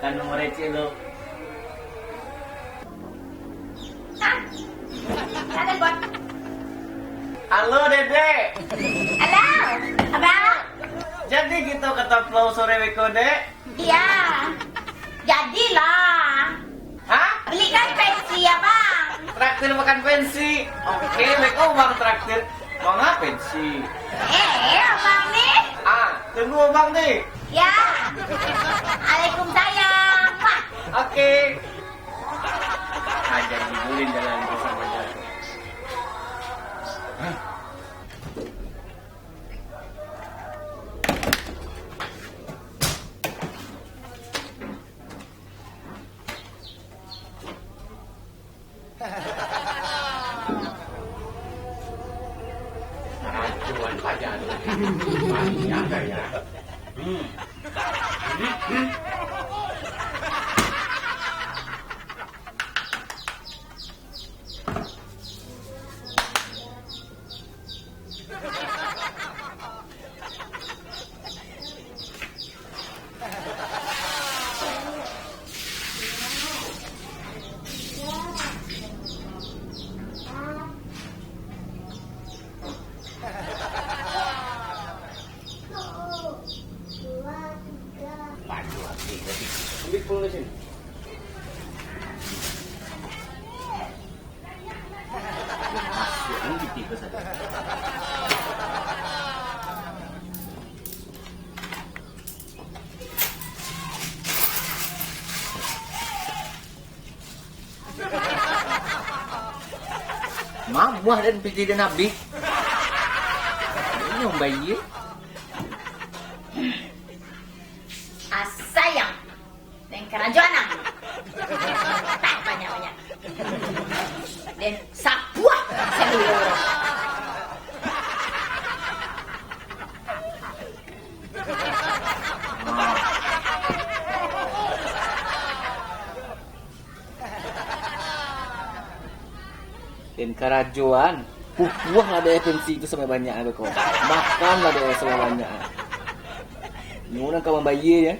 Kan nomor receh lo. Ada buat. Halo Dede. Halo, abang. Jadi gitu kata Flow sore weko Dek. Iya. Jadilah. Hah? Belikan pensi ya bang. Traktir makan pensi. Oke, weko bang traktir. Bang apa pensi? Abang nih. Tunggu bang nih. Ya. Waalaikumsalam. Wah. Oke. Aja dibulin jalan bersama jalan. Cuan pajak masih ada ya. Ambil pulang sini. Ini tipe saja. Mamah dan piti dan nabi. Ini yang bayi. Sayang. Dan kerajaan. Tak banyak-banyak. Dan sapuah seluruh. Dan kerajuan pupuah lah ada pensi itu sampai banyak ada kau makan lah ada sampai banyak nyuruh kau membayar ya.